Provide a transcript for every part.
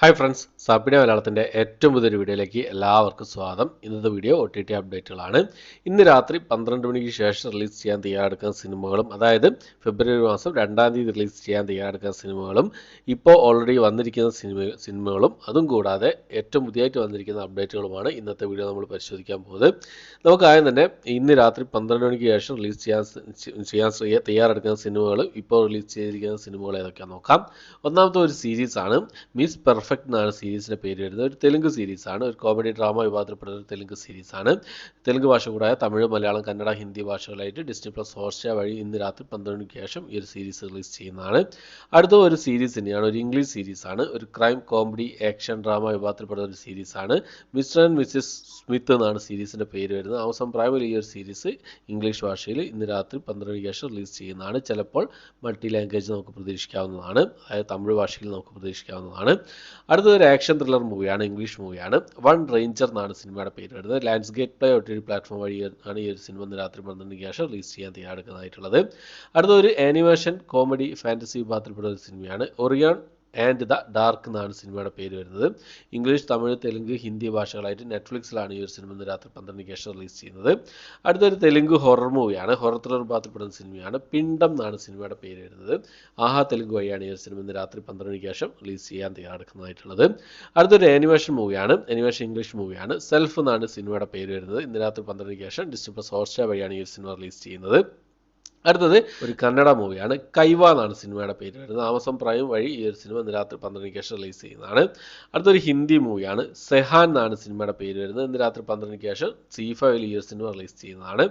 Hi friends, സാപ്പിടെ മലയാളത്തിൻ്റെ ഏറ്റവും പുതിയൊരു വീഡിയോയിലേക്ക് എല്ലാവർക്കും സ്വാഗതം. ഇന്നത്തെ വീഡിയോ OTT അപ്ഡേറ്റുകളാണ്. ഇന്ന് രാത്രി 12 മണിക്ക് ശേഷം റിലീസ് ചെയ്യാൻ തയ്യാറെടുക്കുന്ന സിനിമകളും, അതായത് ഫെബ്രുവരി മാസം 2-ാം തീയതി റിലീസ് ചെയ്യാൻ തയ്യാറെടുക്കുന്ന സിനിമകളും, ഇപ്പോൾ ഓൾറെഡി വന്നിരിക്കുന്ന സിനിമകളും, അതും കൂടാതെ ഏറ്റവും പുതിയതായിട്ട് വന്നിരിക്കുന്ന അപ്ഡേറ്റുകളുമാണ് ഇന്നത്തെ വീഡിയോ നമ്മൾ പരിശോധിക്കാൻ പോകുന്നത്. നമുക്ക് ആദ്യം തന്നെ ഇന്ന് രാത്രി 12 മണിക്ക് ശേഷം റിലീസ് ചെയ്യാൻ തയ്യാറെടുക്കുന്ന സിനിമകൾ, ഇപ്പോൾ റിലീസ് ചെയ്തിരിക്കുന്ന സിനിമകൾ ഏതൊക്കെയാണെന്ന് നോക്കാം. ഒന്നാമത്തെ ഒരു സീരീസാണ് മിസ് പെർഫെക്റ്റ് എന്നാണ് സീരീസിൻ്റെ പേര് വരുന്നത്. ഒരു തെലുങ്ക് സീരീസാണ്, ഒരു കോമഡി ഡ്രാമ വിഭാഗത്തിൽപ്പെടുന്ന ഒരു തെലുങ്ക് സീരീസാണ്. തെലുങ്ക് ഭാഷ കൂടാതെ തമിഴ്, മലയാളം, കന്നഡ, ഹിന്ദി ഭാഷകളായിട്ട് ഡിസ്നി പ്ലസ് ഹോട്ട്സ്റ്റാർ വഴി ഇന്ന് രാത്രി 12 മണിക്ക് ശേഷം ഈ ഒരു സീരീസ് റിലീസ് ചെയ്യുന്നതാണ്. അടുത്ത ഒരു സീരീസ് തന്നെയാണ്, ഒരു ഇംഗ്ലീഷ് സീരീസാണ്, ഒരു ക്രൈം കോമഡി ആക്ഷൻ ഡ്രാമ വിഭാഗത്തിൽപ്പെടുന്ന ഒരു സീരീസാണ്. മിസ്റ്റർ ആൻഡ് മിസ്സിസ് സ്മിത്ത് എന്നാണ് സീരീസിൻ്റെ പേര് വരുന്നത്. ആമസോൺ പ്രൈമിൽ ഈ ഒരു സീരീസ് ഇംഗ്ലീഷ് ഭാഷയിൽ ഇന്ന് രാത്രി 12 മണിക്ക് ശേഷം റിലീസ് ചെയ്യുന്നതാണ്. ചിലപ്പോൾ മൾട്ടി ലാംഗ്വേജ് നമുക്ക് പ്രതീക്ഷിക്കാവുന്നതാണ്, അതായത് തമിഴ് ഭാഷയിൽ നമുക്ക് പ്രതീക്ഷിക്കാവുന്നതാണ്. അടുത്തത് ഒരു ആക്ഷൻ ത്രില്ലർ മൂവിയാണ്, ഇംഗ്ലീഷ് മൂവിയാണ്. വൺ റേഞ്ചർ എന്നാണ് സിനിമയുടെ പേര് വരുന്നത്. ലാൻഡ്സ്കേപ്പ് പ്ലേ OTT പ്ലാറ്റ്ഫോം വഴിയാണ് ഈ ഒരു സിനിമ ഇന്ന് രാത്രി 12 മണിക്ക് ശേഷം റിലീസ് ചെയ്യാൻ തയ്യാറെടുക്കുന്നതായിട്ടുള്ളത്. അടുത്തൊരു ആനിമേഷൻ കോമഡി ഫാൻറ്റസി വിഭാഗത്തിൽപ്പെടുന്ന ഒരു സിനിമയാണ്. ഒറിയോൺ ആൻഡ് ദ ഡാർക്ക് എന്നാണ് സിനിമയുടെ പേര് വരുന്നത്. ഇംഗ്ലീഷ്, തമിഴ്, തെലുങ്ക്, ഹിന്ദി ഭാഷകളായിട്ട് നെറ്റ്ഫ്ലിക്സിലാണ് ഈ ഒരു സിനിമ ഇന്ന് രാത്രി 12 മണിക്ക് ശേഷം റിലീസ് ചെയ്യുന്നത്. അടുത്തൊരു തെലുങ്ക് ഹൊറർ മൂവിയാണ്, ഹൊറർ ത്രില്ലർ വിഭാഗത്തിൽപ്പെടുന്ന സിനിമയാണ്. പിണ്ടം എന്നാണ് സിനിമയുടെ പേര് വരുന്നത്. ആഹാ തെലുങ്ക് വഴിയാണ് ഈ ഒരു സിനിമ ഇന്ന് രാത്രി 12 മണിക്ക് ശേഷം റിലീസ് ചെയ്യാൻ തയ്യാറെടുക്കുന്നതായിട്ടുള്ളത്. അടുത്തൊരു ആനിമേഷൻ മൂവിയാണ്, ആനിമേഷൻ ഇംഗ്ലീഷ് മൂവിയാണ്. സെൽഫ് എന്നാണ് സിനിമയുടെ പേര് വരുന്നത്. ഇന്ന് രാത്രി 12 മണിക്ക് ശേഷം ഡിസ്നി പ്ലസ് ഹോട്ട്സ്റ്റാർ വഴിയാണ് ഈ ഒരു സിനിമ റിലീസ് ചെയ്യുന്നത്. അടുത്തത് ഒരു കന്നഡ മൂവിയാണ്, കൈവ എന്നാണ് സിനിമയുടെ പേര് വരുന്നത്. ആമസോൺ പ്രൈം വഴി ഈ ഒരു സിനിമ ഇന്ന് രാത്രി 12 മണിക്ക് ശേഷം റിലീസ് ചെയ്യുന്നതാണ്. അടുത്തൊരു ഹിന്ദി മൂവിയാണ്, സെഹാൻ എന്നാണ് സിനിമയുടെ പേര് വരുന്നത്. ഇന്ന് രാത്രി 12 മണിക്ക് ശേഷം സി5 ഈ ഒരു സിനിമ റിലീസ് ചെയ്യുന്നതാണ്.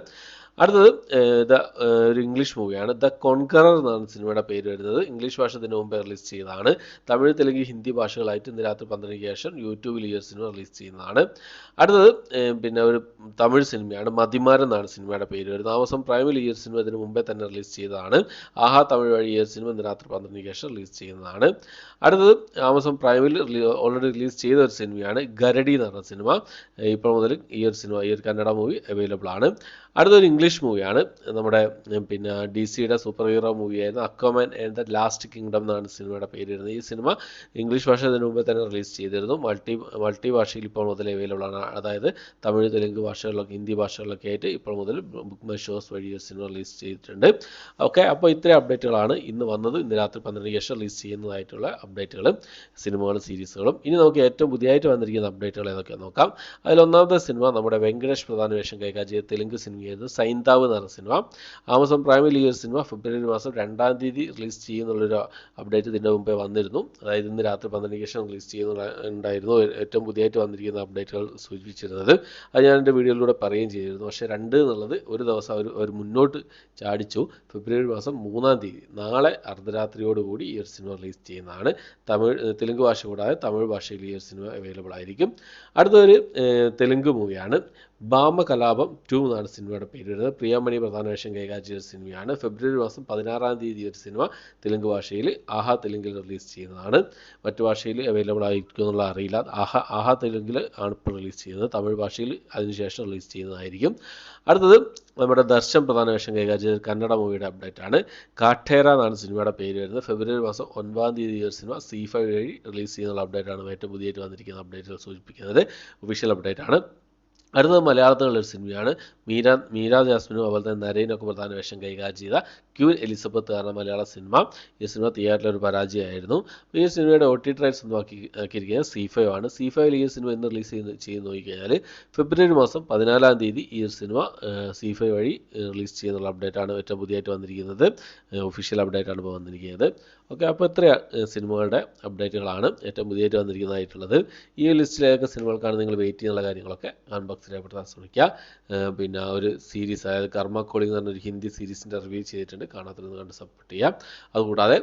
അടുത്തത് ഒരു ഇംഗ്ലീഷ് മൂവിയാണ്, ദ കോൺകറർ എന്നാണ് സിനിമയുടെ പേര് വരുന്നത്. ഇംഗ്ലീഷ് ഭാഷ ഇതിന് മുമ്പ് റിലീസ് ചെയ്തതാണ്. തമിഴ്, തെലുങ്ക്, ഹിന്ദി ഭാഷകളായിട്ട് ഇന്ന് രാത്രി 12 മണിക്ക് ശേഷം യൂട്യൂബിൽ ഈ ഒരു സിനിമ റിലീസ് ചെയ്യുന്നതാണ്. അടുത്തത് പിന്നെ ഒരു തമിഴ് സിനിമയാണ്, മതിമാരൻ എന്നാണ് സിനിമയുടെ പേര് വരുന്നത്. ആമസോൺ പ്രൈമിൽ ഈ ഒരു സിനിമ ഇതിന് മുമ്പേ തന്നെ റിലീസ് ചെയ്തതാണ്. ആഹാ തമിഴ് വഴി ഈ ഒരു സിനിമ ഇന്ന് രാത്രി 12 മണിക്ക് ശേഷം റിലീസ് ചെയ്യുന്നതാണ്. അടുത്തത് ആമസോൺ പ്രൈമിൽ ഓൾറെഡി റിലീസ് ചെയ്ത ഒരു സിനിമയാണ്, ഗരടി എന്ന് പറഞ്ഞ സിനിമ. ഇപ്പോൾ മുതൽ ഈ ഒരു സിനിമ, ഈ ഒരു കന്നഡ മൂവി അവൈലബിൾ ആണ്. അടുത്തൊരു ഇംഗ്ലീഷ് മൂവിയാണ്, നമ്മുടെ പിന്നെ DC-യുടെ സൂപ്പർ ഹീറോ മൂവിയായിരുന്നു Aquaman and the last kingdom എന്നാണ് സിനിമയുടെ പേര് വരുന്നത്. ഈ സിനിമ ഇംഗ്ലീഷ് ഭാഷ ഇതിനു മുമ്പേ തന്നെ റിലീസ് ചെയ്തിരുന്നു. മൾട്ടി ഭാഷയിൽ ഇപ്പോൾ മുതൽ അവൈലബിൾ ആണ്, അതായത് തമിഴ്, തെലുങ്ക് ഭാഷകളിലൊക്കെ, ഹിന്ദി ഭാഷകളിലൊക്കെ ആയിട്ട് ഇപ്പോൾ മുതൽ ബുക്ക് മൈ ഷോസ് വഴി സിനിമ റിലീസ് ചെയ്തിട്ടുണ്ട്. ഓക്കെ, അപ്പോൾ ഇത്രയും അപ്ഡേറ്റുകളാണ് ഇന്ന് വന്നത്. ഇന്ന് രാത്രി 12 മണിക്ക് ശേഷം റിലീസ് ചെയ്യുന്നതായിട്ടുള്ള അപ്ഡേറ്റുകളും സിനിമകളും സീരീസുകളും. ഇനി നമുക്ക് ഏറ്റവും പുതിയതായിട്ട് വന്നിരിക്കുന്ന അപ്ഡേറ്റുകൾ ഏതൊക്കെയാണെന്ന് നോക്കാം. അതിലൊന്നാമത്തെ സിനിമ നമ്മുടെ വെങ്കടേഷ് പ്രധാന വേഷം കൈകാര്യം ചെയ്ത തെലുങ്ക് സിനിമയായിരുന്നു സൈന്താവ് എന്ന് പറഞ്ഞ സിനിമ. ആമസോൺ പ്രൈമിൽ ഈ ഒരു സിനിമ ഫെബ്രുവരി മാസം 2-ാം തീയതി റിലീസ് ചെയ്യുന്നുള്ളൊരു അപ്ഡേറ്റ് ഇതിൻ്റെ മുമ്പേ വന്നിരുന്നു. അതായത് ഇന്ന് രാത്രി 12 മണിക്ക് ശേഷം റിലീസ് ചെയ്യുന്നുണ്ടായിരുന്നു ഏറ്റവും പുതിയതായിട്ട് വന്നിരിക്കുന്ന അപ്ഡേറ്റുകൾ സൂചിപ്പിച്ചിരുന്നത്. അത് ഞാൻ എൻ്റെ വീഡിയോയിലൂടെ പറയുകയും ചെയ്തിരുന്നു. പക്ഷേ 2 എന്നുള്ളത് ഒരു ദിവസം അവർ മുന്നോട്ട് ചാടിച്ചു. ഫെബ്രുവരി മാസം 3-ാം തീയതി, നാളെ അർദ്ധരാത്രിയോടുകൂടി ഈ ഒരു സിനിമ റിലീസ് ചെയ്യുന്നതാണ്. തെലുങ്ക് ഭാഷ കൂടാതെ തമിഴ് ഭാഷയിൽ ഈ ഒരു സിനിമ അവൈലബിൾ ആയിരിക്കും. അടുത്തൊരു തെലുങ്ക് മൂവിയാണ്, ഭാമകലാപം 2 എന്നാണ് സിനിമയുടെ പേര് വരുന്നത്. പ്രിയമണി പ്രധാന വേഷം കൈകാര്യം ചെയ്ത സിനിമയാണ്. ഫെബ്രുവരി മാസം 16-ാം തീയതി ഒരു സിനിമ തെലുങ്ക് ഭാഷയിൽ ആഹാ തെലുങ്കിൽ റിലീസ് ചെയ്യുന്നതാണ്. മറ്റു ഭാഷയിൽ അവൈലബിൾ ആയിരിക്കും എന്നുള്ള അറിയില്ല. ആഹാ തെലുങ്കിൽ ആണ് ഇപ്പോൾ റിലീസ് ചെയ്യുന്നത്. തമിഴ് ഭാഷയിൽ അതിനുശേഷം റിലീസ് ചെയ്യുന്നതായിരിക്കും. അടുത്തത് നമ്മുടെ ദർശൻ പ്രധാന വേഷം കൈകാര്യം ചെയ്ത കന്നഡ മൂവിയുടെ അപ്ഡേറ്റ് ആണ്. കാഠേര എന്നാണ് സിനിമയുടെ പേര് വരുന്നത്. ഫെബ്രുവരി മാസം 9-ാം തീയതി ഒരു സിനിമ സി5 വഴി റിലീസ് ചെയ്യുന്ന അപ്ഡേറ്റ് ആണ് ഏറ്റവും പുതിയതായിട്ട് വന്നിരിക്കുന്ന അപ്ഡേറ്റുകൾ സൂചിപ്പിക്കുന്നത്. ഒഫീഷ്യൽ അപ്ഡേറ്റ് ആണ്. അടുത്തത് മലയാളത്തിലുള്ളൊരു സിനിമയാണ്, മീര ജാസ്മിനും അതുപോലെ തന്നെ നരേനൊക്കെ പ്രധാന വേഷം കൈകാര്യം ചെയ്ത ക്യൂൻ എലിസബത്ത് എന്ന മലയാള സിനിമ. ഈ സിനിമ തിയേറ്ററിലൊരു പരാജയമായിരുന്നു. ഈ സിനിമയുടെ OTT റൈറ്റ്സ് ആക്കിയിരിക്കുന്നത് സി5 ആണ്. സി5 ഈ സിനിമ ഇന്ന് റിലീസ് ചെയ്ത് നോക്കിക്കഴിഞ്ഞാൽ ഫെബ്രുവരി മാസം 14-ാം തീയതി ഈ ഒരു സിനിമ സി5 വഴി റിലീസ് ചെയ്യുന്നുള്ള അപ്ഡേറ്റ് ആണ് ഏറ്റവും പുതിയതായിട്ട് വന്നിരിക്കുന്നത്. ഒഫീഷ്യൽ അപ്ഡേറ്റ് ആണ് ഇപ്പോൾ വന്നിരിക്കുന്നത്. ഓക്കെ, അപ്പോൾ ഇത്ര സിനിമകളുടെ അപ്ഡേറ്റുകളാണ് ഏറ്റവും പുതിയതായിട്ട് വന്നിരിക്കുന്നതായിട്ടുള്ളത്. ഈ ലിസ്റ്റിൽ ഏതൊക്കെ സിനിമകൾക്കാണ് നിങ്ങൾ വെയിറ്റ് ചെയ്യുന്ന കാര്യങ്ങളൊക്കെ കമന്റ് ബോക്സിൽ രേഖപ്പെടുത്താൻ ശ്രമിക്കുക. പിന്നെ ഒരു സീരീസ്, അതായത് കർമ്മ കോളിംഗ് എന്ന് പറഞ്ഞൊരു ഹിന്ദി സീരീസിൻ്റെ റിവ്യൂ ചെയ്തിട്ടുണ്ട്, കാണാത്തത് കണ്ട് സപ്പോർട്ട് ചെയ്യാം. അതുകൂടാതെ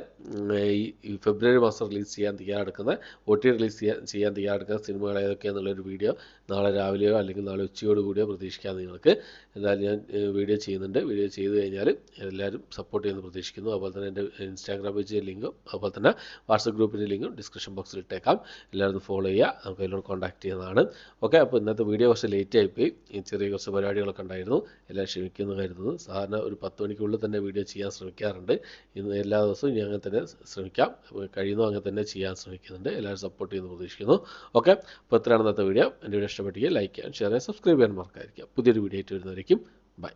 ഈ ഫെബ്രുവരി മാസം റിലീസ് ചെയ്യാൻ തയ്യാറെടുക്കുന്ന OTT റിലീസ് ചെയ്യാൻ തയ്യാറെടുക്കുന്ന സിനിമകൾ ഏതൊക്കെയാണെന്നുള്ളൊരു വീഡിയോ നാളെ രാവിലെയോ അല്ലെങ്കിൽ നാളെ ഉച്ചയോട് കൂടിയോ പ്രതീക്ഷിക്കാം നിങ്ങൾക്ക്. എന്തായാലും ഞാൻ വീഡിയോ ചെയ്യുന്നുണ്ട്. വീഡിയോ ചെയ്ത് കഴിഞ്ഞാൽ എല്ലാവരും സപ്പോർട്ട് ചെയ്യുമെന്ന് പ്രതീക്ഷിക്കുന്നു. അതുപോലെ തന്നെ എൻ്റെ ഇൻസ്റ്റാഗ്രാം പേജിൻ്റെ ലിങ്കും അതുപോലെ തന്നെ വാട്സപ്പ് ഗ്രൂപ്പിൻ്റെ ലിങ്കും ഡിസ്ക്രിപ്ഷൻ ബോക്സിൽ ഇട്ടേക്കാം. എല്ലാവരും ഫോളോ ചെയ്യുക, നമുക്ക് അതിലൂടെ കോൺടാക്ട് ചെയ്യുന്നതാണ്. ഓക്കെ, അപ്പോൾ ഇന്നത്തെ വീഡിയോ കുറച്ച് ലേറ്റ് ആയിപ്പോയി. ചെറിയ കുറച്ച് പരിപാടികളൊക്കെ ഉണ്ടായിരുന്നു. എല്ലാം ക്ഷമിക്കുന്നു കരുതുന്നു. സാധാരണ ഒരു 10 മണിക്കുള്ളിൽ തന്നെ വീഡിയോ ചെയ്യാൻ ശ്രമിക്കാറുണ്ട്. ഇന്ന് എല്ലാ ദിവസവും ഇനി അങ്ങനെ തന്നെ ശ്രമിക്കാം. കഴിയുന്നതും അങ്ങനെ തന്നെ ചെയ്യാൻ ശ്രമിക്കുന്നുണ്ട്. എല്ലാവരും സപ്പോർട്ട് ചെയ്യുന്നു പ്രതീക്ഷിക്കുന്നു. ഓക്കെ, അപ്പോൾ ഇത്രയാണ് ഇന്നത്തെ വീഡിയോ. എൻ്റെ വീഡിയോ ഇഷ്ടപ്പെട്ടെങ്കിൽ ലൈക്ക് ചെയ്യാൻ, ഷെയർ ചെയ്യാൻ, സബ്സ്ക്രൈബ് ചെയ്യാൻ മറക്കാതിരിക്കുക. പുതിയൊരു വീഡിയോ ആയിട്ട് വരുന്നവരേക്കും ബൈ.